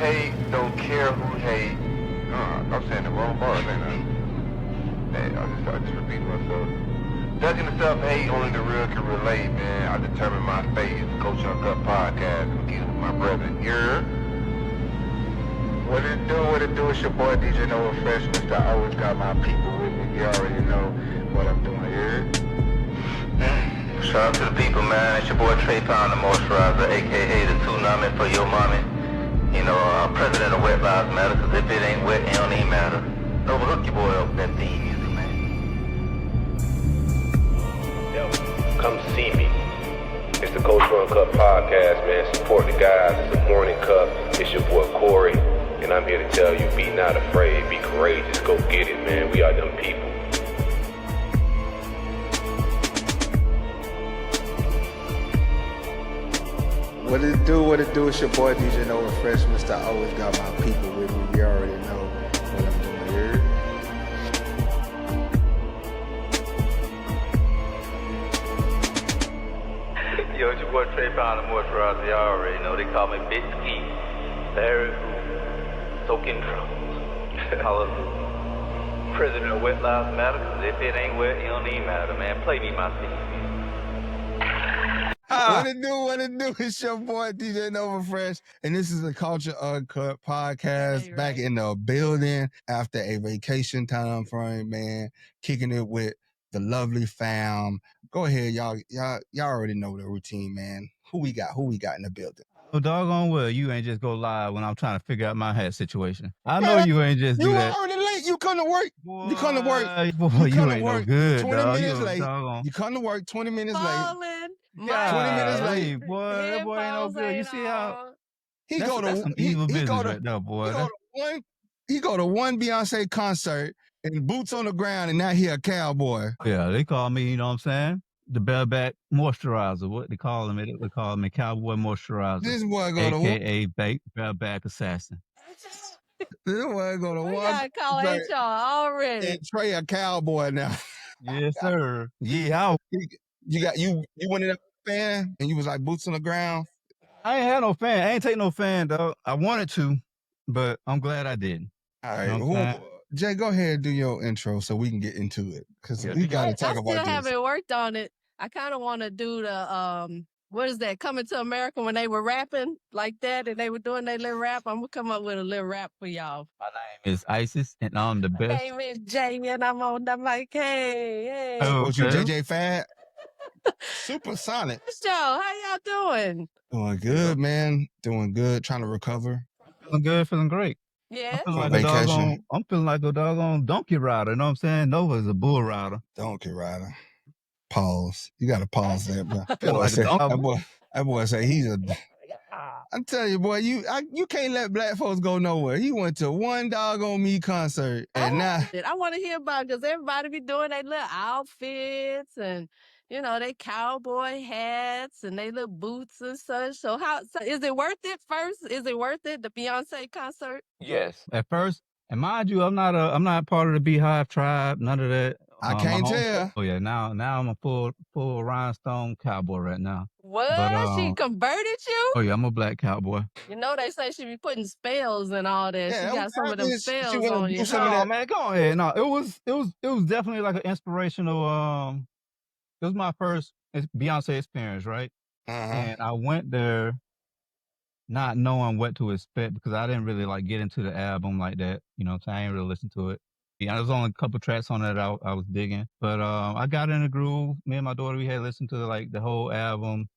hate, don't care who hate. I'm saying the wrong bars, ain't I? Hey, I just repeat myself. Ducking the self-hate, only the real can relate, man. I determine my fate. It's the Culture Uncut Podcast. I'm keeping with my brother. What it do? It's your boy DJ Nova Fresh, Mr. I always got my people with me. You already know what I'm doing here. Shout out to the people, man. It's your boy Trey Pound, the moisturizer, a.k.a. the tsunami for your mommy. You know, I'm president of Wet Lives Matter, because if it ain't wet, it don't even matter. Nova, hook your boy up with that theme music, man. Yo, come see me. It's the Culture Uncut Podcast, man. Support the guys. It's a morning cup. It's your boy Corey. And I'm here to tell you, be not afraid. Be courageous. Go get it, man. We are them people. What it do? It's your boy DJ Nova Fresh, Mr. I always got my people with me. You already know what I'm doing here. Yo, it's your boy Trey Pound, the moisturizer. Y'all already know. They call me Big Ski. Larry Who. Soaking drums. Hallelujah. President of Wet Lives Matter, because if it ain't wet, it don't even matter, man. Play me my theme. What it do? It's your boy DJ Nova Fresh, and this is the Culture Uncut Podcast, back in the building after a vacation time frame, man. Kicking it with the lovely fam. Go ahead, y'all already know the routine, man. Who we got in the building? Oh, doggone well, you ain't just go live when I'm trying to figure out my head situation. I know you ain't just do that. You already late. You come to work. Boy, you come to work. Boy, you ain't work no good, 20 dog. minutes You late. doggone. You come to work 20 minutes late. 20 minutes late. Boy, that boy ain't no good. You see how that's some evil business right there, boy. He go to one Beyonce concert and boots on the ground, and now he a cowboy. Yeah, they call me, you know what I'm saying? The bareback moisturizer. What they call him? They call me cowboy moisturizer. This boy go to AKA bareback assassin. This boy go to We one. gotta call HR already. And Trey a cowboy now. Yes, sir. Yeah. You went in a fan and you was like boots on the ground. I ain't had no fan. I ain't take no fan, dog. I wanted to, but I'm glad I didn't. All right. Jay, go ahead and do your intro so we can get into it. Because we got to talk about this. I still haven't worked on it. I kind of want to do the, what is that, Coming to America when they were rapping like that and they were doing their little rap. I'm going to come up with a little rap for y'all. My name is Isis and I'm the best. My name is Jay and I'm on the mic. Hey. Oh, what you, JJ Fad? Supersonic. Joe, how y'all doing? Doing good, man. Doing good. Trying to recover. Feeling good, feeling great. Yeah. I'm feeling like a doggone donkey rider. You know what I'm saying? Nova is a bull rider. Donkey rider. Pause. You got to pause that, bro. That boy say he's a... I'm telling you, boy, you can't let black folks go nowhere. He went to one doggone me concert, and I want to hear about it because everybody be doing their little outfits and, you know, they cowboy hats and they little boots and such. So is it worth it first? Is it worth it, the Beyonce concert? Yes. At first, and mind you, I'm not part of the Beehive tribe, none of that. I can't tell. Oh yeah, now I'm a full rhinestone cowboy right now. What? She converted you? Oh yeah, I'm a black cowboy. You know they say she be putting spells and all that. Yeah, she got some of them spells on you. No, man, go ahead. No, it was definitely like an inspirational. It was my first Beyonce experience, right? And I went there not knowing what to expect because I didn't really like get into the album like that. You know what I'm saying? I didn't really listen to it. Yeah, there was only a couple tracks on it I was digging. But I got in the groove. Me and my daughter, we had listened to like the whole album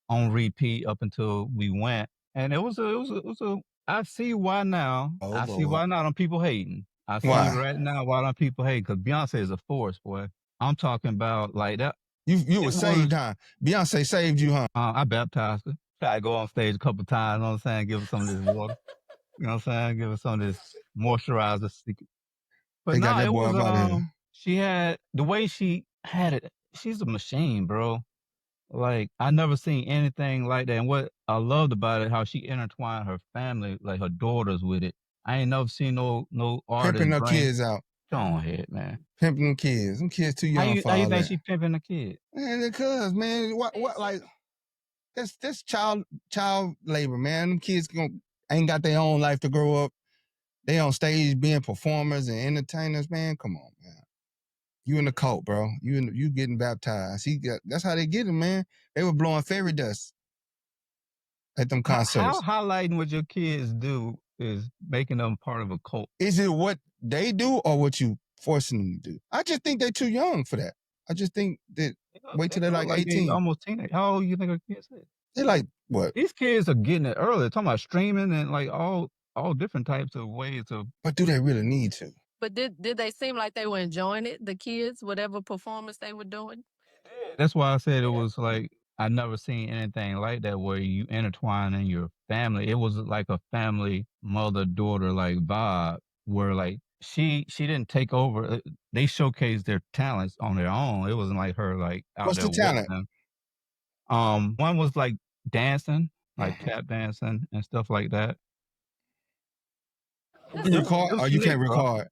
on repeat up until we went. And it was a I see why now. See why now them people hating. I see right now why them people hating because Beyonce is a force, boy. I'm talking about like that. You were saved, huh? Beyonce saved you, huh? I baptized her. Tried to go on stage a couple times, you know what I'm saying? Give her some of this water. You know what I'm saying? Give her some of this moisturizer. But no, it was, she had, the way she had it, she's a machine, bro. Like, I never seen anything like that. And what I loved about it, how she intertwined her family, like her daughters with it. I ain't never seen no artist. Pimping her kids out. Go ahead, man. Pimping them kids. Them kids too young for all that. How you think she pimping the kid? Man, because, man, what like, that's child labor, man. Them kids ain't got their own life to grow up. They on stage being performers and entertainers, man. Come on, man. You in the cult, bro. You getting baptized. That's how they get them, man. They were blowing fairy dust at them concerts. How highlighting what your kids do is making them part of a cult? Is it what they do or what you forcing them to do? I just think they're too young for that. I just think that wait till they're like 18. They almost teenage. How old you think our kids is? They're like what? These kids are getting it early. They're talking about streaming and like all different types of ways of. But do they really need to? But did they seem like they were enjoying it, the kids, whatever performance they were doing? That's why I said it was like I never seen anything like that where you intertwine in your family. It was like a family mother-daughter like vibe where like she didn't take over. They showcased their talents on their own. It wasn't like her like out What's there the talent? One was like dancing, like tap dancing and stuff like that. You record or you can't record?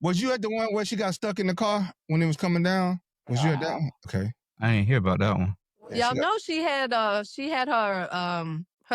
Was you at the one where she got stuck in the car when it was coming down? Was you at that one? Okay. I didn't hear about that one. Y'all know she had her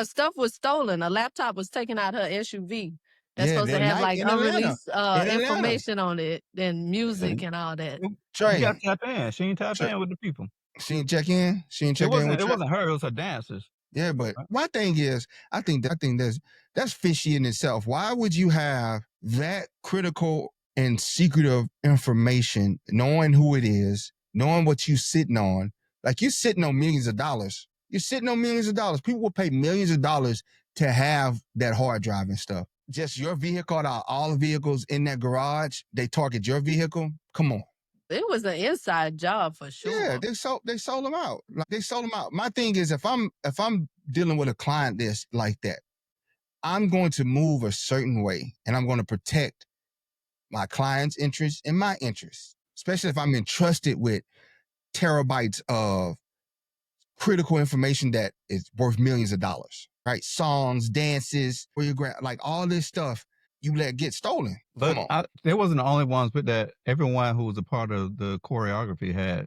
stuff was stolen. A laptop was taken out her SUV. That's supposed to have like unreleased information on it and music and all that. She got to tap in. She ain't tap in with the people. She ain't check in. She ain't check in with It wasn't her. It was her dancers. Yeah, but my thing is, I think that's fishy in itself. Why would you have that critical and secretive information, knowing who it is, knowing what you sitting on? Like you're sitting on millions of dollars. You're sitting on millions of dollars. People will pay millions of dollars to have that hard drive and stuff. Just your vehicle, out of all the vehicles in that garage, they target your vehicle. Come on. It was an inside job for sure. Yeah, they sold them out. Like they sold them out. My thing is, if I'm dealing with a client that's like that, I'm going to move a certain way, and I'm going to protect my client's interests and my interests, especially if I'm entrusted with terabytes of critical information that is worth millions of dollars. Right? Songs, dances, like all this stuff. You let get stolen. But they wasn't the only ones with that. Everyone who was a part of the choreography had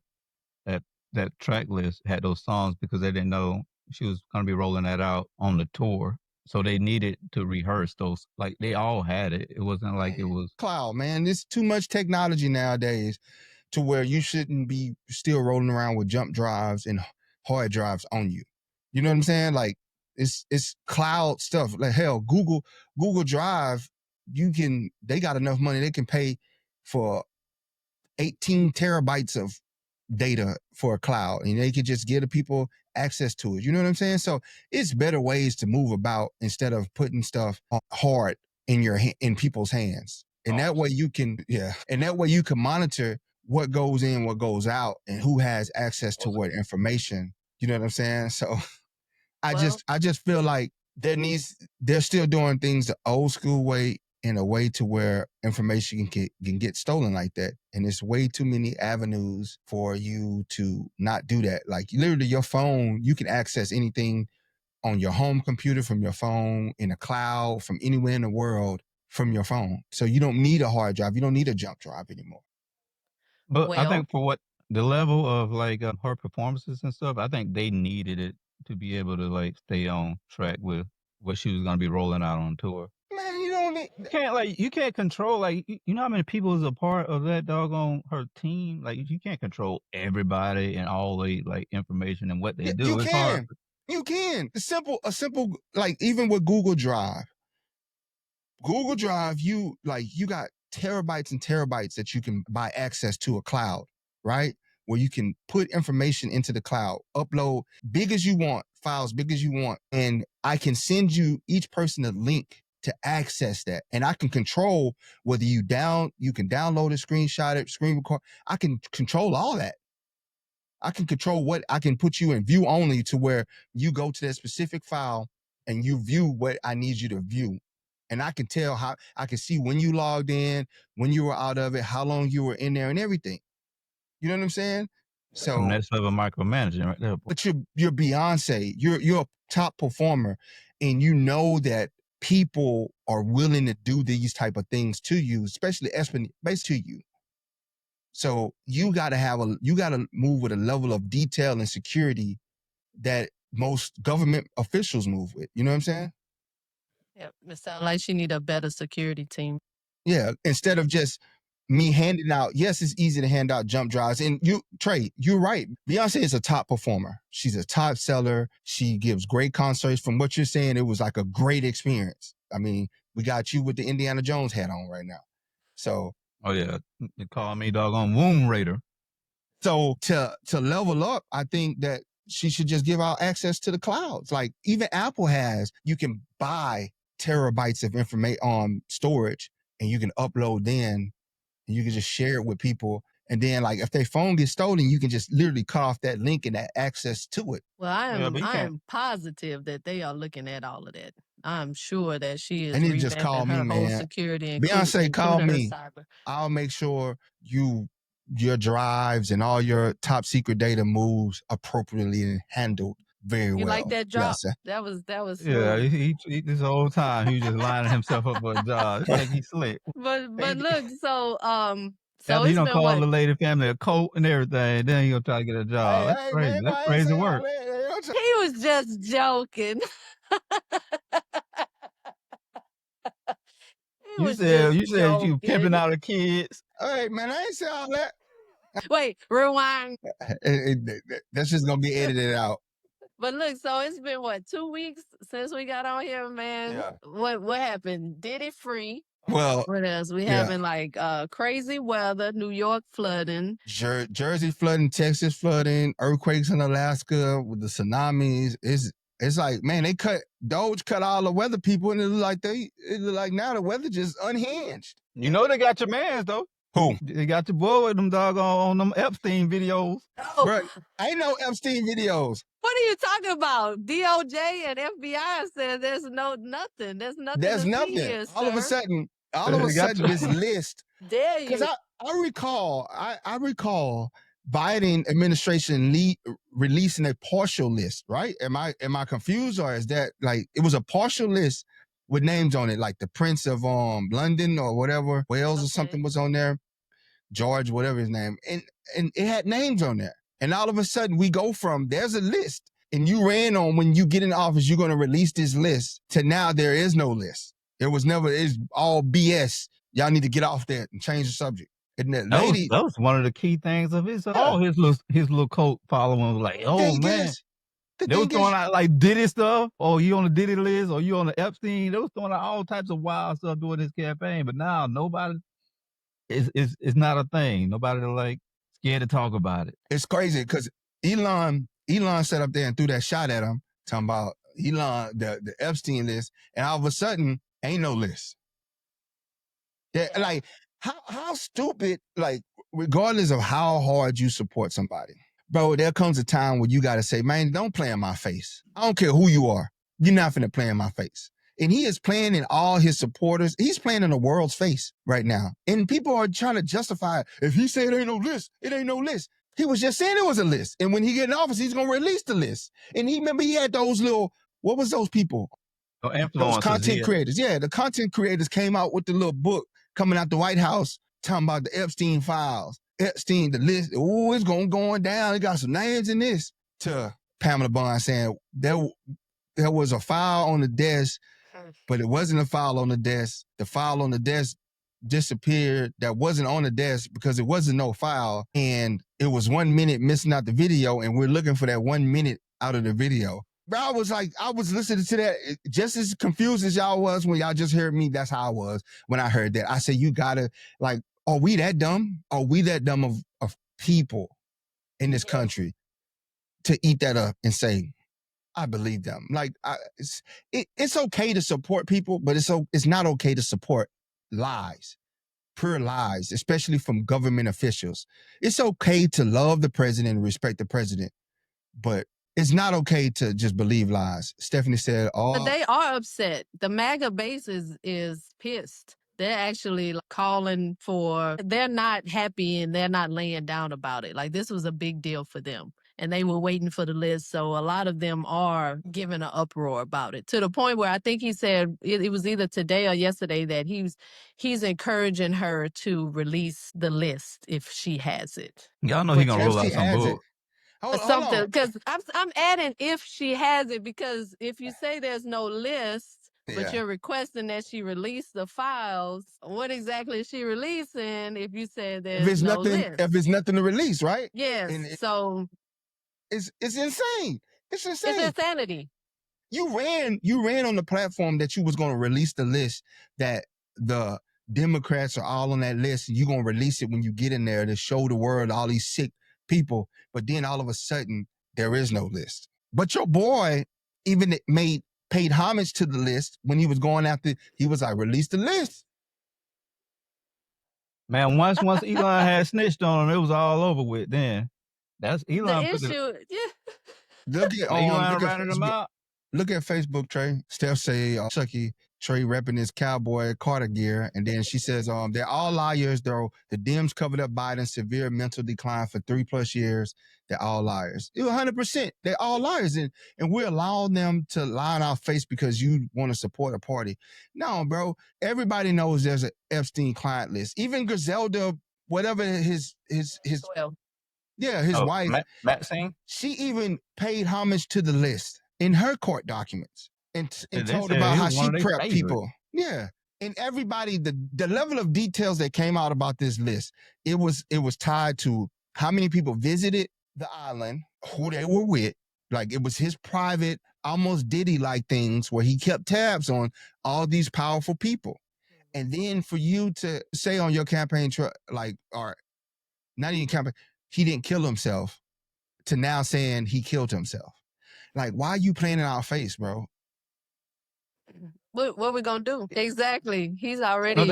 that track list, had those songs because they didn't know she was going to be rolling that out on the tour. So they needed to rehearse those. Like they all had it. It wasn't like it was cloud, man. There's too much technology nowadays to where you shouldn't be still rolling around with jump drives and hard drives on you. You know what I'm saying? Like it's cloud stuff. Like hell, Google Drive. They got enough money, they can pay for 18 terabytes of data for a cloud, and they could just give the people access to it. You know what I'm saying? So it's better ways to move about instead of putting stuff hard in people's hands. And that way you can, monitor what goes in, what goes out, and who has access to what information. You know what I'm saying? So I just feel like they're still doing things the old school way, in a way to where information can get stolen like that. And there's way too many avenues for you to not do that. Like literally your phone, you can access anything on your home computer, from your phone, in a cloud, from anywhere in the world, from your phone. So you don't need a hard drive. You don't need a jump drive anymore. But I think for what the level of like her performances and stuff, I think they needed it to be able to like stay on track with what she was going to be rolling out on tour. Man, you can't control, like, you know how many people is a part of that doggone her team? Like, you can't control everybody and all the like information and what they do. It's hard. You can. A simple, like even with Google Drive, you got terabytes and terabytes that you can buy access to a cloud, right? Where you can put information into the cloud, upload big as you want, files big as you want. And I can send you each person a link to access that. And I can control whether you can download it, screenshot it, screen record. I can control all that. I can control I can put you in view only, to where you go to that specific file and you view what I need you to view. And I can tell I can see when you logged in, when you were out of it, how long you were in there and everything. You know what I'm saying? So next level micromanaging right there. But you're Beyonce, you're a top performer, and you know that people are willing to do these type of things to you, especially based to you. So you gotta move with a level of detail and security that most government officials move with. You know what I'm saying? Yep. It sounds like she need a better security team. Yeah, instead of just me handing out. Yes, it's easy to hand out jump drives. And Trey, you're right. Beyonce is a top performer. She's a top seller. She gives great concerts. From what you're saying, it was like a great experience. I mean, we got you with the Indiana Jones hat on right now. So. Oh yeah, they call me doggone womb raider. So to level up, I think that she should just give out access to the clouds. Like even Apple has, you can buy terabytes of information storage, and you can upload then. And you can just share it with people. And then, like, if their phone gets stolen, you can just literally cut off that link and that access to it. Well, I am positive that they are looking at all of that. I'm sure that she is revamping just call me, her whole man. security. Beyonce, call me. I'll make sure your drives and all your top secret data moves appropriately and handled very well. You like that drop? Beyonce. That was smooth. Yeah, he this whole time he was just lining himself up for a job. This think he's slick. But look, so after he don't call the lady family a coat and everything, then he gonna try to get a job. That's crazy. Man, that's crazy work. He was just joking. You said you pimping out the kids. Hey man, I ain't say all that. Wait, rewind. That's just gonna be edited out. But look, so it's been 2 weeks since we got on here, man. Yeah. What happened? Did it free? Well, what else? We having like crazy weather, New York flooding, Jersey flooding, Texas flooding, earthquakes in Alaska with the tsunamis. It's like, man, Doge cut all the weather people, and it look like now the weather just unhinged. You know they got your mans though. Who? They got your boy with them doggone on them Epstein videos. Oh. Bro, ain't no Epstein videos. What are you talking about? DOJ and FBI said there's nothing. There's nothing. There's nothing. Here, all of a sudden, this list. Dare you? Because I recall Biden administration releasing a partial list, right? Am I confused, or is that like it was a partial list with names on it, like the Prince of London or whatever, Wales or something was on there, George, whatever his name, and it had names on there. And all of a sudden we go from there's a list, and you ran on when you get in office, you're going to release this list, to now there is no list. It's all BS. Y'all need to get off that and change the subject. And that was one of the key things of his his little cult following was like, oh man. They was throwing out like Diddy stuff, or you on the Diddy list, or you on the Epstein. They was throwing out all types of wild stuff during this campaign. But now nobody it's not a thing. Nobody like scared to talk about it. It's crazy because Elon sat up there and threw that shot at him, talking about Elon, the Epstein list, and all of a sudden ain't no list. Yeah, like how stupid, like regardless of how hard you support somebody. Bro, there comes a time where you got to say, man, don't play in my face. I don't care who you are. You're not finna play in my face. And he is playing in all his supporters. He's playing in the world's face right now. And people are trying to justify it. If he said it ain't no list, it ain't no list. He was just saying it was a list. And when he get in office, he's going to release the list. And he had those little, what was those people? Those content creators. Yeah, the content creators came out with the little book coming out the White House talking about the Epstein files. Epstein, the list, it's going down. It got some names in this. To Pamela Bond saying there was a file on the desk, but it wasn't a file on the desk. The file on the desk disappeared. That wasn't on the desk because it wasn't no file. And it was 1 minute missing out the video, and we're looking for that 1 minute out of the video. Bro, I was listening to that just as confused as y'all was when y'all just heard me. That's how I was when I heard that. I said, you gotta, like, are we that dumb? Are we that dumb of people in this country to eat that up and say, I believe them? Like, it's okay to support people, but it's not okay to support lies, pure lies, especially from government officials. It's okay to love the president and respect the president, but it's not okay to just believe lies. Stephanie said, but they are upset. The MAGA base is pissed. They're actually calling for, they're not happy and they're not laying down about it. Like, this was a big deal for them. And they were waiting for the list. So a lot of them are giving an uproar about it, to the point where I think he said it was either today or yesterday that he's encouraging her to release the list if she has it. Y'all know he's going to roll out some bull. Something, because I'm adding if she has it, because if you say there's no list, but you're requesting that she release the files. What exactly is she releasing if you said there's no list? If it's nothing to release, right? Yes. So it's insane. It's insane. It's insanity. You ran on the platform that you was going to release the list, that the Democrats are all on that list, and you're going to release it when you get in there to show the world all these sick people. But then all of a sudden, there is no list. But your boy even paid homage to the list when he was going after, he was like, release the list. Man, once Elon had snitched on him, it was all over with then. That's Elon. The issue, Look at Elon ratted him out. Look at Facebook, Trey. Steph say, Chucky, Trey repping his Cowboy Carter gear. And then she says, they're all liars, though. The Dems covered up Biden's severe mental decline for 3+ years. They're all liars. 100%. They're all liars. And we're allowing them to lie in our face because you want to support a party. No, bro. Everybody knows there's an Epstein client list. Even Griselda, whatever his wife. Maxine? She even paid homage to the list in her court documents and told about how she prepped people. Yeah. And everybody, the level of details that came out about this list, it was tied to how many people visited the island, who they were with. Like, it was his private, almost Diddy-like things where he kept tabs on all these powerful people. And then for you to say on your campaign, or not even campaign, he didn't kill himself, to now saying he killed himself. Like, why are you playing in our face, bro? What are we gonna do? Exactly. He's already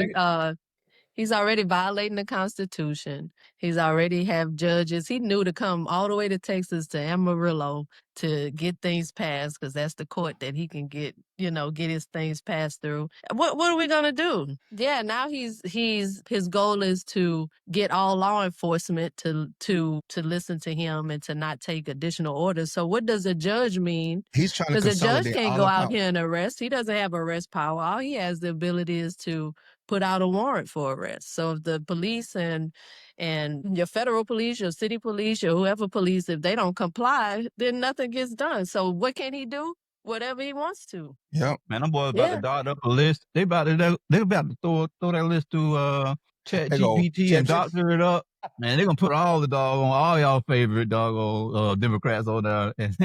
violating the Constitution. He's already have judges. He knew to come all the way to Texas to Amarillo to get things passed, because that's the court that he can get his things passed through. What are we gonna do? Yeah, now his goal is to get all law enforcement to listen to him and to not take additional orders. So what does a judge mean? He's trying to because the judge can't go out power. here and arrest. He doesn't have arrest power. All he has the ability is to put out a warrant for arrest. So if the police and your federal police, your city police, your whoever police, if they don't comply, then nothing gets done. So what can he do? Whatever he wants to. Yep. Man, them boys about to dot up a list. They about to throw that list to ChatGPT and doctor it up. Man, they're gonna put all y'all favorite Democrats on there. And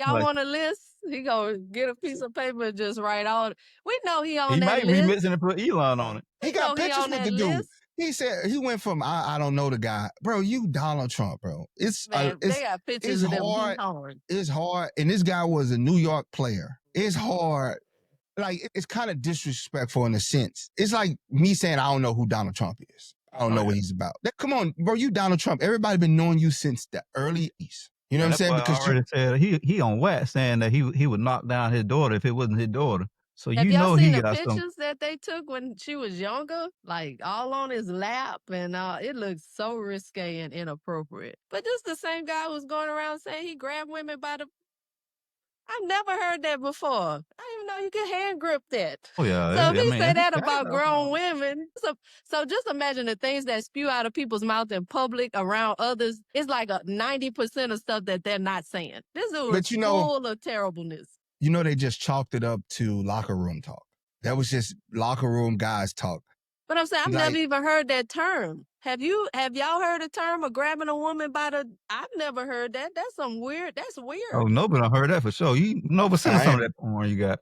y'all want a list? He gonna get a piece of paper and just write all. We know he on he that list. He might remix it and put Elon on it. He got pictures with the dude. He said he went from I don't know the guy, bro. You Donald Trump, bro. They got pictures of them hard. It's hard, and this guy was a New York player. It's hard. Like, it's kind of disrespectful in a sense. It's like me saying I don't know who Donald Trump is. I don't know what he's about. Come on, bro. You Donald Trump. Everybody been knowing you since the early 80s. You know what I'm saying? Because I already said he on wax saying that he would knock down his daughter if it wasn't his daughter. So Have y'all seen the pictures that they took when she was younger? Like, all on his lap, and it looks so risque and inappropriate. But this the same guy who's going around saying he grabbed women by the... I've never heard that before. I didn't even know you could hand grip that. Oh, yeah. So if he say that about grown women, so just imagine the things that spew out of people's mouth in public around others. It's like 90% of stuff that they're not saying. This dude is full of terribleness. They just chalked it up to locker room talk. That was just locker room guys talk. But I'm saying, I've never even heard that term. Have y'all heard a term of grabbing a woman by the... I've never heard that. That's weird. Oh, nobody heard that for sure. You nobody seen some of that porn you got.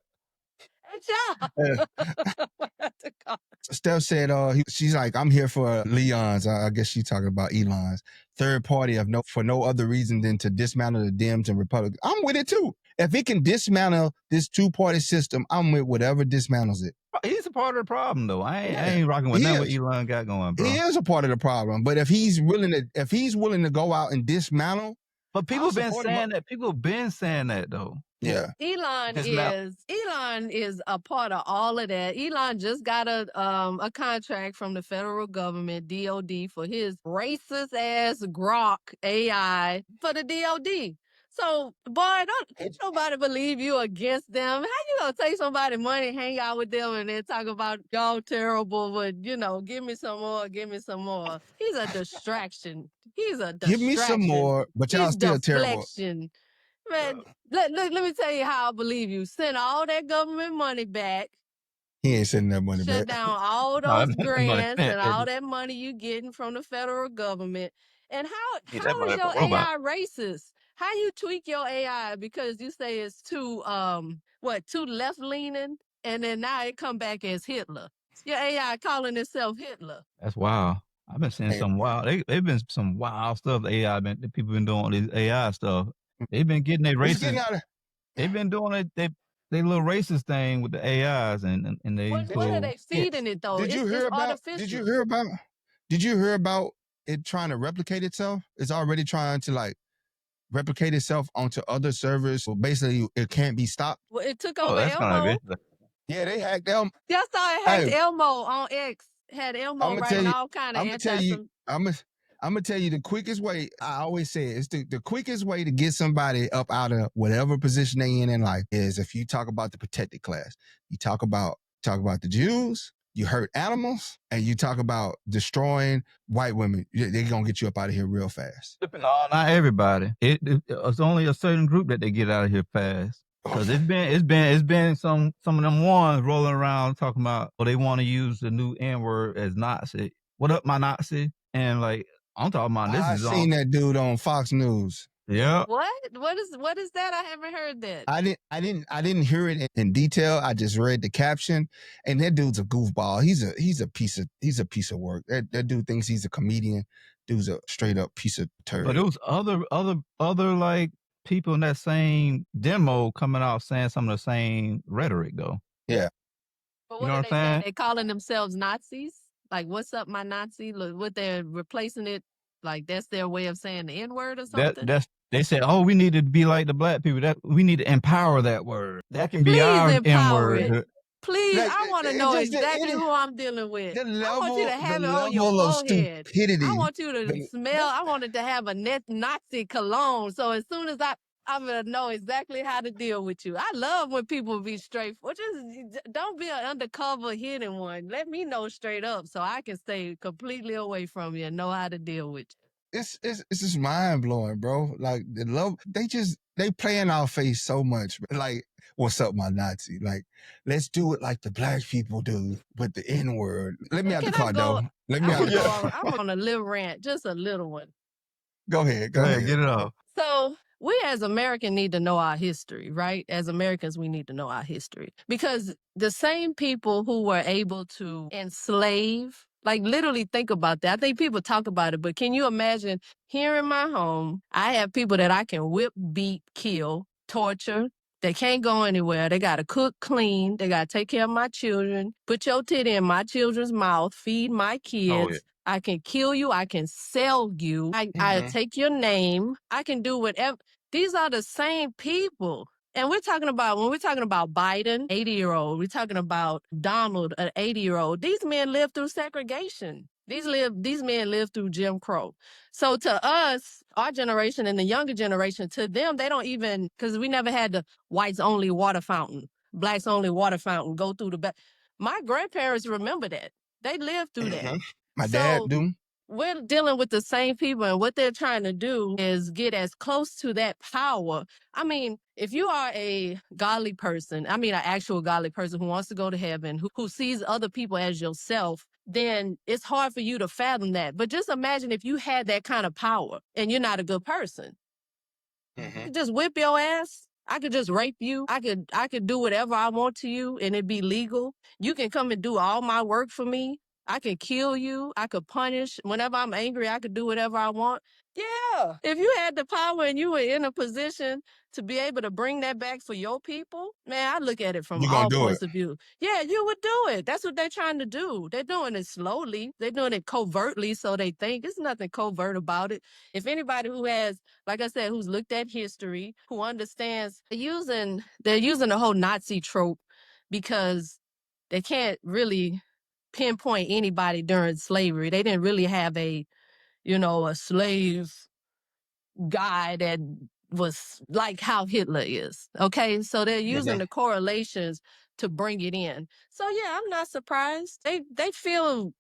Steph said, she's like, I'm here for Leon's. I guess she's talking about Elon's third party for no other reason than to dismantle the Dems and Republicans. I'm with it too. If it can dismantle this two-party system, I'm with whatever dismantles it. He's a part of the problem, though. I ain't rocking with nothing what Elon got going, bro. He is a part of the problem, but if he's willing to go out and dismantle, but people been saying that though. Yeah. Elon is a part of all of that. Elon just got a contract from the federal government, DOD, for his racist ass Grok AI for the DOD. So, boy, don't nobody believe you against them. How you gonna take somebody money, hang out with them, and then talk about y'all terrible, but give me some more, give me some more. He's a distraction. Give me some more, but y'all still terrible. Man, let me tell you how I believe you. Send all that government money back. He ain't sending that money Shut back. down all No, those that money grants spent, and all baby. that money you getting from the federal government. And Get that how is money your for robot. AI racist? How you tweak your AI because you say it's too too left leaning, and then now it come back as Hitler. Your AI calling itself Hitler. That's wild. I've been seeing Hey, some wild. They've been some wild stuff. The people been doing this AI stuff. They've been getting their it's racist. getting out of. They've been doing it. They little racist thing with the AIs and they. What are they feeding it though? Did you hear It's about? artificial. Did you hear about? Did you hear about it trying to replicate itself? It's already trying to like replicate itself onto other servers. So basically, it can't be stopped. Well, it took Oh, over that's gonna Elmo. be. Yeah, they hacked them. Y'all saw it hacked Hey, Elmo on X. Had Elmo I'm gonna tell writing you. all kind of I'm gonna tell anti. you. I'm gonna tell you the quickest way. I always say it's the quickest way to get somebody up out of whatever position they in life is if you talk about the protected class. You talk about the Jews. You hurt animals, and you talk about destroying white women. They're gonna get you up out of here real fast. No, not everybody. It's only a certain group that they get out of here fast. Because it's been some of them ones rolling around talking about they want to use the new N word as Nazi. What up, my Nazi? And like I'm talking about this I is seen that dude on Fox News. Yeah. What is that? I haven't heard that. I didn't hear it in detail. I just read the caption, and that dude's a goofball. He's a piece of work. That dude thinks he's a comedian. Dude's a straight up piece of turd. But it was other like people in that same demo coming out saying some of the same rhetoric though. Yeah. But You know what are what they I'm saying? saying? They calling themselves Nazis? Like, what's up, my Nazi? Look, what they're replacing it, like that's their way of saying the N word or something? They said, oh, we need to be like the black people. That we need to empower that word. That can be Please our N empower word. it. Please, Like, I want to it know just- exactly it- who I'm dealing with. The I want you to have it level on your of forehead. stupidity. I want you to smell. I wanted to have a Nazi cologne. So as soon as I'm gonna know exactly how to deal with you. I love when people be straight. Don't be an undercover hidden one. Let me know straight up so I can stay completely away from you and know how to deal with you. It's just mind blowing, bro. Like the love, they play in our face so much. Like, what's up, my Nazi? Like, let's do it like the black people do with the N word. Let me out the car, though. Let me out the car. I'm on a little rant, just a little one. Go ahead. Get it off. So we as Americans need to know our history, right? As Americans, we need to know our history because the same people who were able to enslave, like literally think about that. I think people talk about it, but can you imagine here in my home, I have people that I can whip, beat, kill, torture. They can't go anywhere. They got to cook, clean. They got to take care of my children, put your titty in my children's mouth, feed my kids. Oh, yeah. I can kill you. I can sell you. I take your name. I can do whatever. These are the same people. And when we're talking about Biden, 80-year-old, we're talking about Donald, an 80-year-old. These men lived through segregation. These men lived through Jim Crow. So to us, our generation and the younger generation, to them, they don't even, because we never had the whites only water fountain, blacks only water fountain, go through the back. My grandparents remember that. They lived through that. My dad do. We're dealing with the same people, and what they're trying to do is get as close to that power. I mean, if you are a godly person, an actual godly person who wants to go to heaven, who sees other people as yourself, then it's hard for you to fathom that. But just imagine if you had that kind of power and you're not a good person. I could just whip your ass. I could just rape you. I could do whatever I want to you and it'd be legal. You can come and do all my work for me. I can kill you. I could punish. Whenever I'm angry, I could do whatever I want. Yeah. If you had the power and you were in a position to be able to bring that back for your people, man, I look at it from all points of view. Yeah, you would do it. That's what they're trying to do. They're doing it slowly. They're doing it covertly, so they think. There's nothing covert about it. If anybody who has, like I said, who's looked at history, who understands, they're using the whole Nazi trope because they can't really pinpoint anybody during slavery. They didn't really have a slave guy that was like how Hitler is. Okay. So they're using the correlations to bring it in. So yeah, I'm not surprised. They feel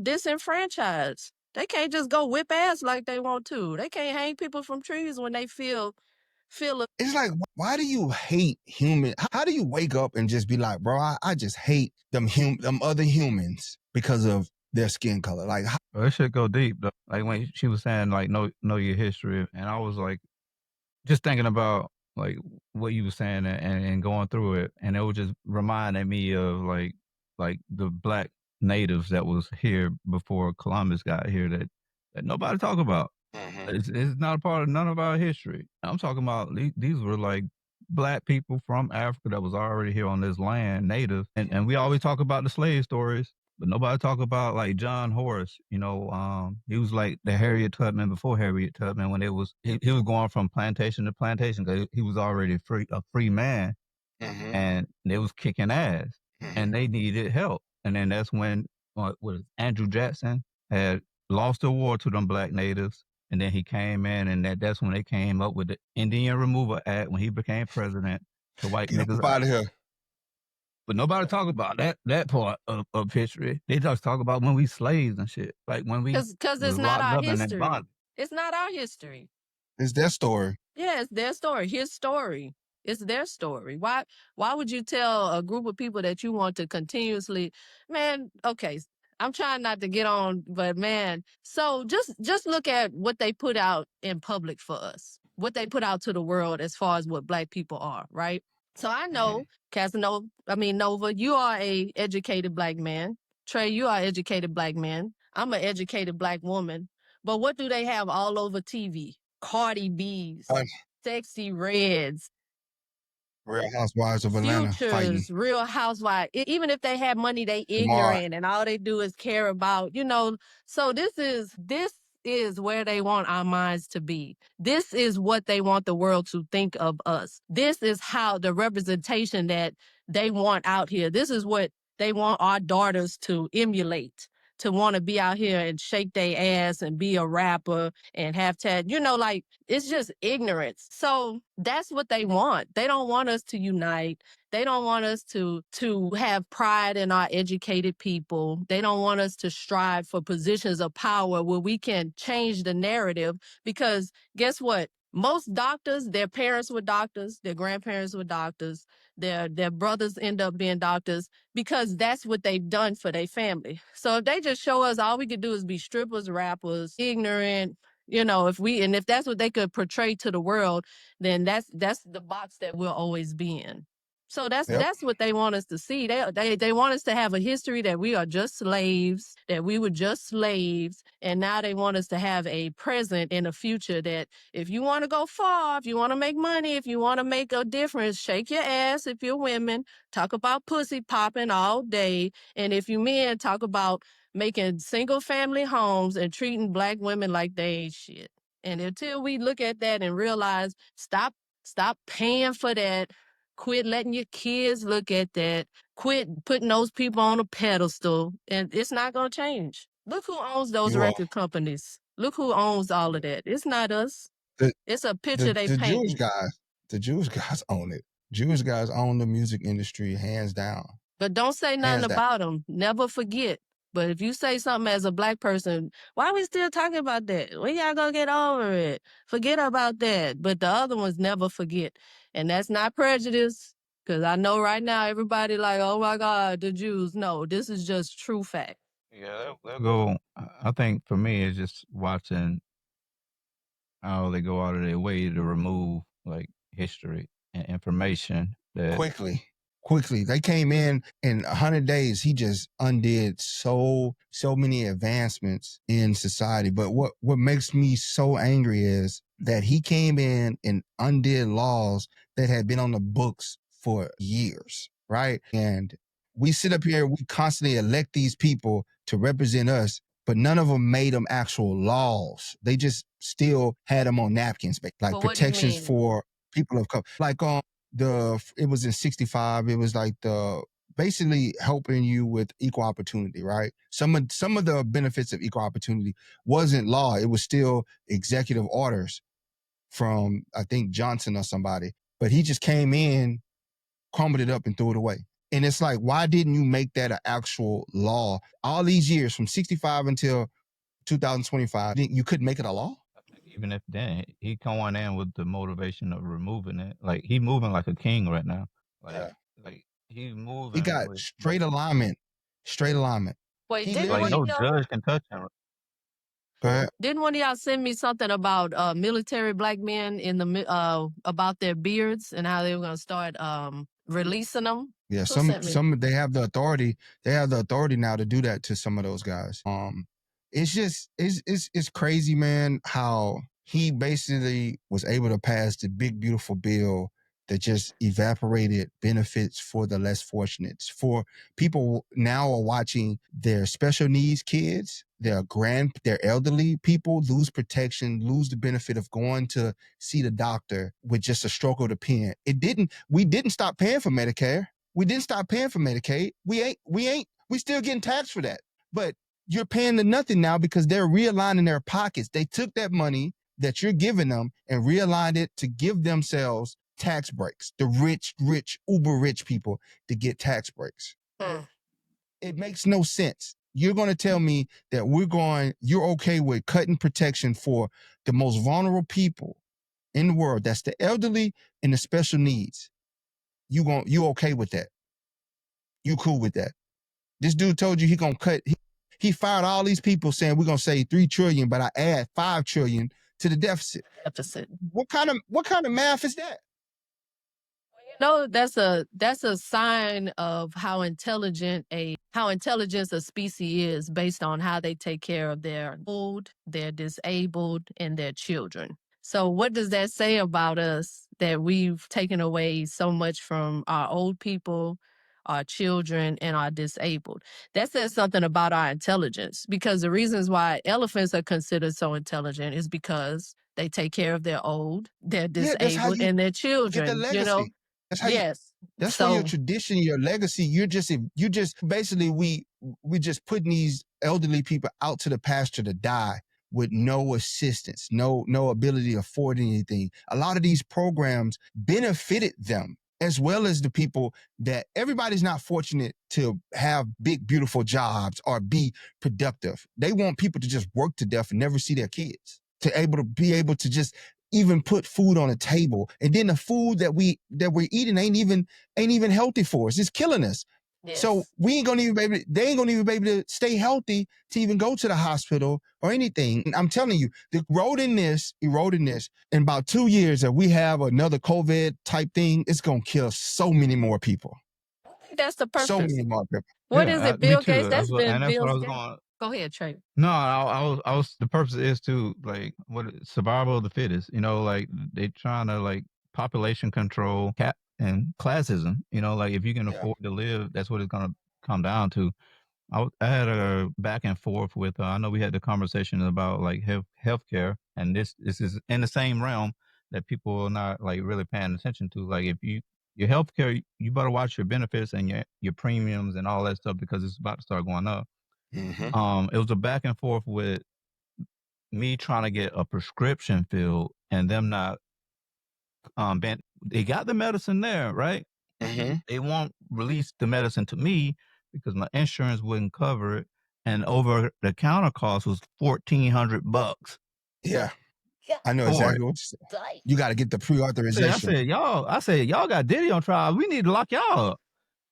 disenfranchised. They can't just go whip ass like they want to. They can't hang people from trees when they feel feel. It's like, why do you hate human? How do you wake up and just be like, bro, I just hate them other humans because of their skin color? Like, Well, that shit go deep though. Like when she was saying like know your history, and I was like just thinking about like what you were saying and going through it, and it was just reminding me of like the black natives that was here before Columbus got here that nobody talk about. It's not a part of none of our history. I'm talking about these were like black people from Africa that was already here on this land, native, and we always talk about the slave stories, but nobody talk about like John Horace. You know, he was like the Harriet Tubman before Harriet Tubman when it was he was going from plantation to plantation because he was already a free man, and they was kicking ass, and they needed help, and then that's when was Andrew Jackson had lost the war to them black natives. And then he came in, and that's when they came up with the Indian Removal Act when he became president to wipe get niggas up out of here. But nobody talk about that part of history. They just talk about when we slaves and shit, like when we Because was it's not locked our up in that history. bond. It's not our history. It's their story. Yeah, it's their story. His story. It's their story. Why would you tell a group of people that you want to continuously, man, okay, I'm trying not to get on, but man, so just look at what they put out in public for us, what they put out to the world as far as what black people are, right? So I know, Nova, you are a educated black man. Trey, you are an educated black man. I'm an educated black woman. But what do they have all over TV? Cardi B's, Sexy Reds, Real Housewives of Atlanta fighting. Futures, Real Housewives. Even if they have money, they ignorant and all they do is care about, So this is where they want our minds to be. This is what they want the world to think of us. This is how the representation that they want out here. This is what they want our daughters to emulate, to want to be out here and shake their ass and be a rapper and have like it's just ignorance. So that's what they want. They don't want us to unite. They don't want us to have pride in our educated people. They don't want us to strive for positions of power where we can change the narrative, because guess what? Most doctors, their parents were doctors, their grandparents were doctors, their brothers end up being doctors because that's what they've done for their family. So if they just show us all we could do is be strippers, rappers, ignorant, if that's what they could portray to the world, then that's the box that we'll always be in. So that's what they want us to see. They want us to have a history that we are just slaves, that we were just slaves, and now they want us to have a present and a future that if you want to go far, if you want to make money, if you want to make a difference, shake your ass if you're women, talk about pussy popping all day, and if you men, talk about making single family homes and treating black women like they ain't shit. And until we look at that and realize, stop paying for that. Quit letting your kids look at that. Quit putting those people on a pedestal. And it's not going to change. Look who owns those record companies. Look who owns all of that. It's not us. It's a picture they paint. The Jewish guys own it. Jewish guys own the music industry, hands down. But don't say nothing about them. Never forget. But if you say something as a black person, why are we still talking about that? When y'all gonna get over it? Forget about that. But the other ones never forget. And that's not prejudice. Because I know right now everybody like, oh my God, the Jews. No, this is just true fact. Yeah, they'll go. I think for me, it's just watching how they go out of their way to remove like history and information that quickly. They came in 100 days. He just undid so many advancements in society. But what makes me so angry is that he came in and undid laws that had been on the books for years, right? And we sit up here, we constantly elect these people to represent us, but none of them made them actual laws. They just still had them on napkins, like protections for people of color. Like it was in 65. It was like basically helping you with equal opportunity, right? Some of the benefits of equal opportunity wasn't law. It was still executive orders from, I think, Johnson or somebody. But he just came in, crumbled it up and threw it away. And it's like, why didn't you make that an actual law? All these years, from 65 until 2025, you couldn't make it a law? even if then he going in with the motivation of removing it. Like he moving like a king right now. Like he's moving. He got with straight alignment. Straight alignment. Wait, He didn't like one of no y'all judge can touch him. didn't one of y'all send me something about military black men in the about their beards and how they were gonna start releasing them? Yeah, Who sent me? some they have the authority. They have the authority now to do that to some of those guys. It's just it's crazy, man, how he basically was able to pass the big beautiful bill that just evaporated benefits for the less fortunate. For people now are watching their special needs kids, their elderly people lose protection, lose the benefit of going to see the doctor with just a stroke of the pen. We didn't stop paying for Medicare. We didn't stop paying for Medicaid. We still getting taxed for that. But you're paying to nothing now because they're realigning their pockets. They took that money that you're giving them and realigned it to give themselves tax breaks. The rich, uber rich people to get tax breaks. It makes no sense. You're going to tell me that you're okay with cutting protection for the most vulnerable people in the world. That's the elderly and the special needs. You okay with that? You cool with that? This dude told you he gonna cut. He fired all these people saying we're gonna save $3 trillion, but I add $5 trillion to the deficit. What kind of math is that? No, that's a sign of how intelligent a species is based on how they take care of their old, their disabled, and their children. So what does that say about us that we've taken away so much from our old people, our children, and our disabled? That says something about our intelligence, because the reasons why elephants are considered so intelligent is because they take care of their old, their disabled, and their children. Get the legacy. You know? That's for your tradition, your legacy. You just basically we just putting these elderly people out to the pasture to die with no assistance, no ability to afford anything. A lot of these programs benefited them as well as the people that everybody's not fortunate to have big, beautiful jobs or be productive. They want people to just work to death and never see their kids, to be able to just even put food on a table. And then the food that we're eating ain't even healthy for us. It's killing us. Yes. So they ain't gonna even be able to stay healthy to even go to the hospital or anything. And I'm telling you, the eroding this in about 2 years, if we have another COVID type thing, it's gonna kill so many more people. That's the purpose. So many more people. What is it, Bill Gates? That's what I was Gates. going. Go ahead, Trey. No, I was. The purpose is to like survival of the fittest. You know, like they trying to like population control, and classism. You know, like if you can afford to live, that's what it's gonna come down to. I had a back and forth with. I know we had the conversation about like healthcare, and this is in the same realm that people are not like really paying attention to. Like if your healthcare, you better watch your benefits and your premiums and all that stuff because it's about to start going up. Mm-hmm. It was a back and forth with me trying to get a prescription filled and them not. They got the medicine there, right? Mm-hmm. They won't release the medicine to me because my insurance wouldn't cover it, and over the counter cost was $1,400. Yeah. I know exactly what you said. You got to get the pre-authorization. I said, y'all got Diddy on trial. We need to lock y'all up.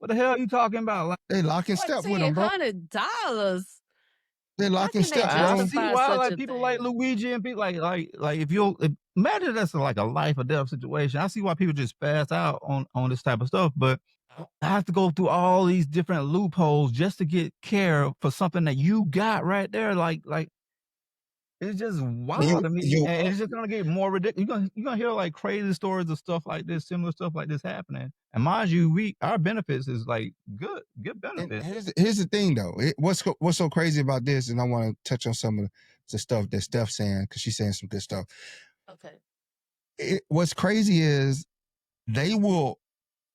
What the hell are you talking about? Like, they locking step with them, bro. $1,400. They locking step, bro. I see why like people like Luigi and people like if imagine that's like a life or death situation. I see why people just pass out on this type of stuff, but I have to go through all these different loopholes just to get care for something that you got right there. Like it's just wild to me, and it's just gonna get more ridiculous. You're gonna hear like crazy stories of stuff like this, similar stuff like this happening. And mind you, our benefits is like good benefits. Here's the thing, though. What's so crazy about this, and I want to touch on some of the stuff that Steph's saying because she's saying some good stuff. Okay. What's crazy is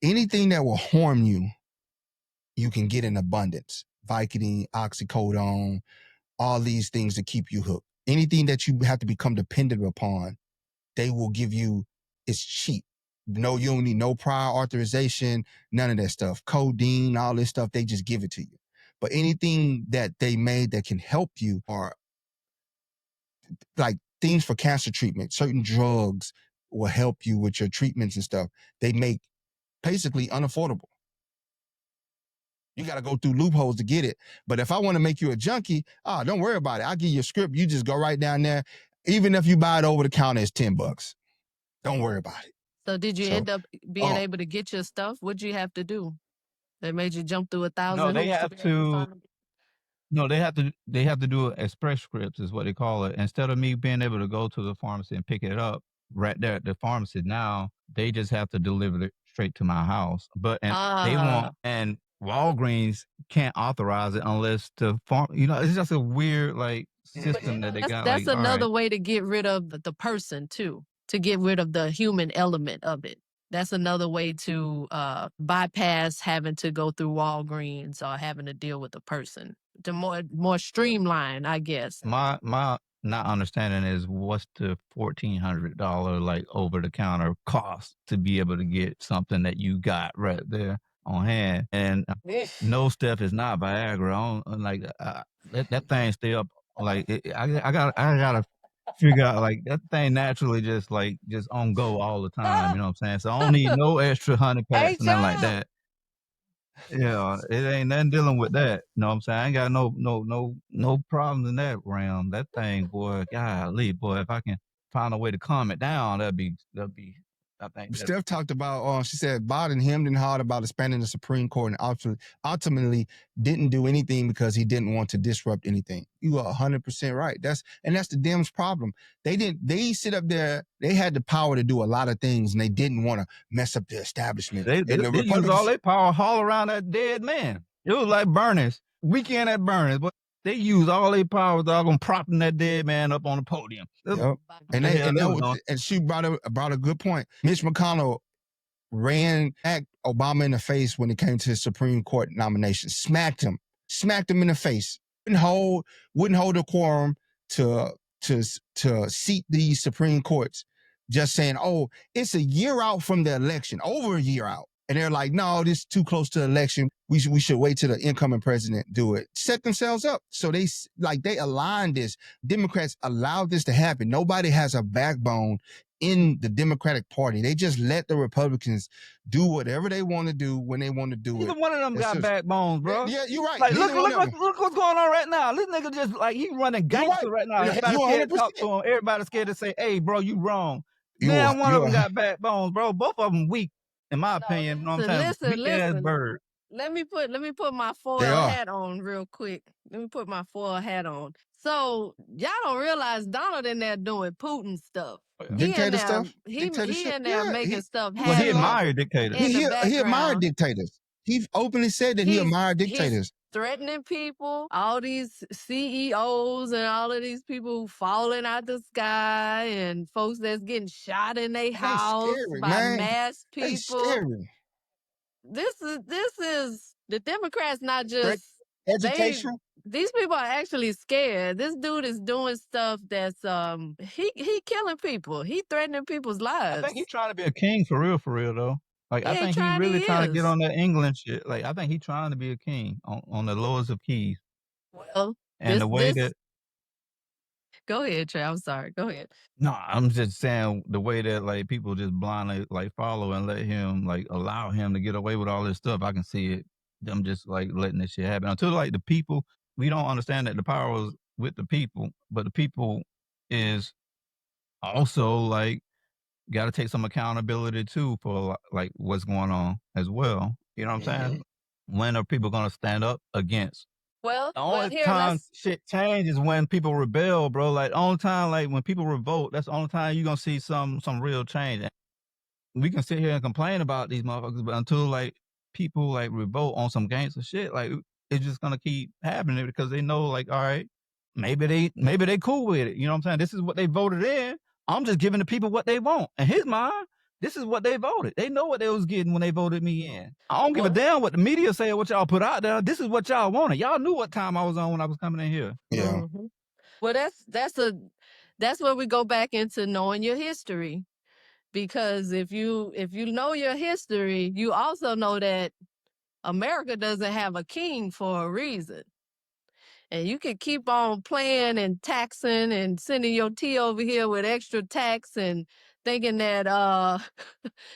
anything that will harm you, you can get in abundance. Vicodin, oxycodone, all these things to keep you hooked. Anything that you have to become dependent upon, they will give you. It's cheap. No, you don't need no prior authorization, none of that stuff. Codeine, all this stuff, they just give it to you. But anything that they made that can help you, or like things for cancer treatment, certain drugs will help you with your treatments and stuff. They make basically unaffordable. You got to go through loopholes to get it. But if I want to make you a junkie, don't worry about it. I'll give you a script. You just go right down there. Even if you buy it over the counter, it's $10. Don't worry about it. So did you end up being able to get your stuff? What'd you have to do? That made you jump through 1,000 No, they hoops have to be able to find them? No, they have to do express scripts is what they call it. Instead of me being able to go to the pharmacy and pick it up right there at the pharmacy, now they just have to deliver it straight to my house. But they won't, and Walgreens can't authorize it unless the it's just a weird system that they got. That's another way to get rid of the person too, to get rid of the human element of it. That's another way to bypass having to go through Walgreens or having to deal with the person. To more streamlined, I guess. My not understanding is what's the $1,400 over the counter cost to be able to get something that you got right there on hand. And no stuff is not Viagra. That thing stay up. I gotta figure out that thing naturally just on go all the time. You know what I'm saying? So I don't need no extra honey packs and nothing like that. Yeah, it ain't nothing dealing with that. You know what I'm saying? I ain't got no problems in that realm. That thing, boy, golly, boy, if I can find a way to calm it down, that'd be I think Steph talked about, she said Biden hemmed and hawed about expanding the Supreme Court and ultimately didn't do anything because he didn't want to disrupt anything. You are 100% right. That's the Dems' problem. They sit up there, they had the power to do a lot of things and they didn't want to mess up the establishment. They use all their power haul around that dead man. It was like Bernie's, weekend at Bernie's, but they use all their power doggone propping that dead man up on the podium. Yep. And she brought a good point. Mitch McConnell ran at Obama in the face when it came to his Supreme Court nomination. Smacked him in the face. Wouldn't hold a quorum to seat these Supreme Courts. Just saying, it's a year out from the election, over a year out. And they're like, no, this is too close to the election. We should wait till the incoming president do it. Set themselves up. So they aligned this. Democrats allowed this to happen. Nobody has a backbone in the Democratic Party. They just let the Republicans do whatever they want to do when they want to do it. Neither one of them got backbones, bro. Yeah, you're right. Look what's going on right now. This nigga just he running gangster right now. Everybody's scared to talk to him. Everybody's scared to say, hey, bro, you wrong. Man, one of them got backbones, bro. Both of them weak. In my opinion, you know what I'm saying? Listen. Bird. Let me put my foil hat on real quick. Let me put my foil hat on. So y'all don't realize Donald in there doing Putin stuff. Dictator stuff? He in there making stuff happen. Well, he admired dictators. He admired dictators. He openly said that he admired dictators. Threatening people, all these CEOs and all of these people falling out the sky and folks that's getting shot in their house by masked people. Scary. This is the Democrats not just education. These people are actually scared. This dude is doing stuff that's he killing people. He threatening people's lives. I think he's trying to be a king for real though. I think he's really trying to get on that England shit. I think he's trying to be a king on the lowest of keys. Well, and the way that. Go ahead, Trey. I'm sorry. Go ahead. No, I'm just saying the way that people just blindly follow and let him allow him to get away with all this stuff. I can see it. Them just letting this shit happen until the people. We don't understand that the power was with the people, but the people is also got to take some accountability too for what's going on as well. You know what I'm saying? When are people going to stand up against? Well, the only time shit changes when people rebel, bro. The only time when people revolt, that's the only time you're going to see some real change. We can sit here and complain about these motherfuckers, but until people revolt on some gangster shit, it's just going to keep happening because they know all right, maybe they cool with it. You know what I'm saying? This is what they voted in. I'm just giving the people what they want. In his mind, this is what they voted. They know what they was getting when they voted me in. I don't give a damn what the media say or what y'all put out there. This is what y'all wanted. Y'all knew what time I was on when I was coming in here. Yeah. Mm-hmm. Well, that's where we go back into knowing your history. Because if you know your history, you also know that America doesn't have a king for a reason. And you can keep on playing and taxing and sending your tea over here with extra tax and thinking that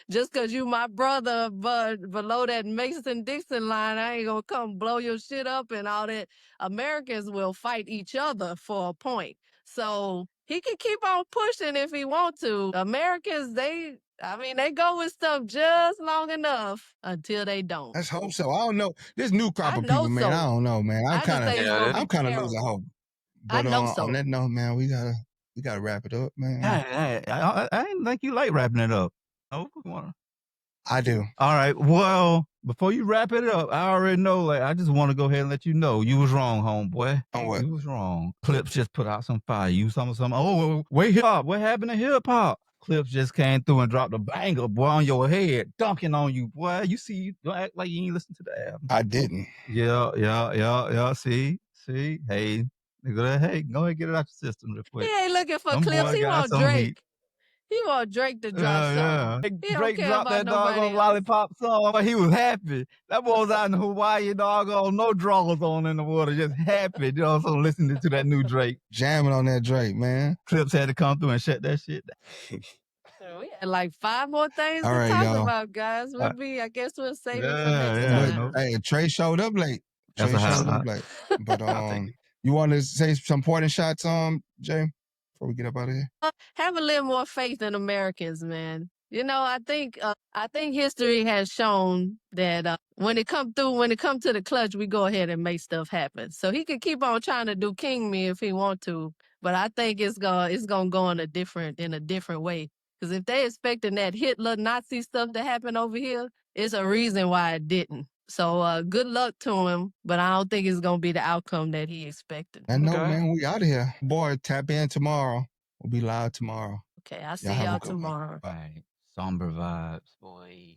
just because you my brother, but below that Mason-Dixon line, I ain't gonna come blow your shit up and all that. Americans will fight each other for a point. So he can keep on pushing if he want to. Americans, they go with stuff just long enough until they don't. Let's hope so. I don't know. This new crop I of know people, man. I so. don't know, man. I'm I just kind of, say it's gonna be I'm kind of losing terrible. hope. I But know on so. that note, man, we gotta wrap it up, man. Hey, I didn't think you like wrapping it up. Oh, I do. All right. Well, before you wrap it up, I already know. Like, I just want to go ahead and let you know you was wrong, homeboy. On what? You was wrong. Clips just put out some fire. You some. Oh, wait, hip hop. What happened to hip hop? Clips just came through and dropped a banger, boy, on your head, dunking on you, boy. You see, you don't act like you ain't listen to the album. I didn't. Yeah. See. Hey, go ahead, get it out your system real quick. He ain't looking for Them Clips. boy He got want some Drake. heat. He want Drake to drop something. He don't Drake care dropped about that nobody doggone else. lollipop song, but he was happy. That boy was out in Hawaii, doggone, no drawers on in the water, just happy. You know, so listening to that new Drake. Jamming on that Drake, man. Clips had to come through and shut that shit down. We had like 5 more things All to right, talk y'all. about, guys. I guess we'll save it for next Yeah, time. Hey, Trey showed up late. That's Trey a showed up highlight. late. But I'll take it. you want to say some parting shots, Jay, before we get up out of here? Have a little more faith in Americans, man. You know, I think history has shown that when it come to the clutch, we go ahead and make stuff happen. So he could keep on trying to do king me if he want to, but I think it's gonna go in a different way. Because if they expecting that Hitler Nazi stuff to happen over here, it's a reason why it didn't. So good luck to him, but I don't think it's gonna be the outcome that he expected. I know, man. We out of here. Boy, tap in tomorrow. We'll be live tomorrow. Okay, I'll see Y'all have a y'all good one. tomorrow. Right. Somber vibes, boy.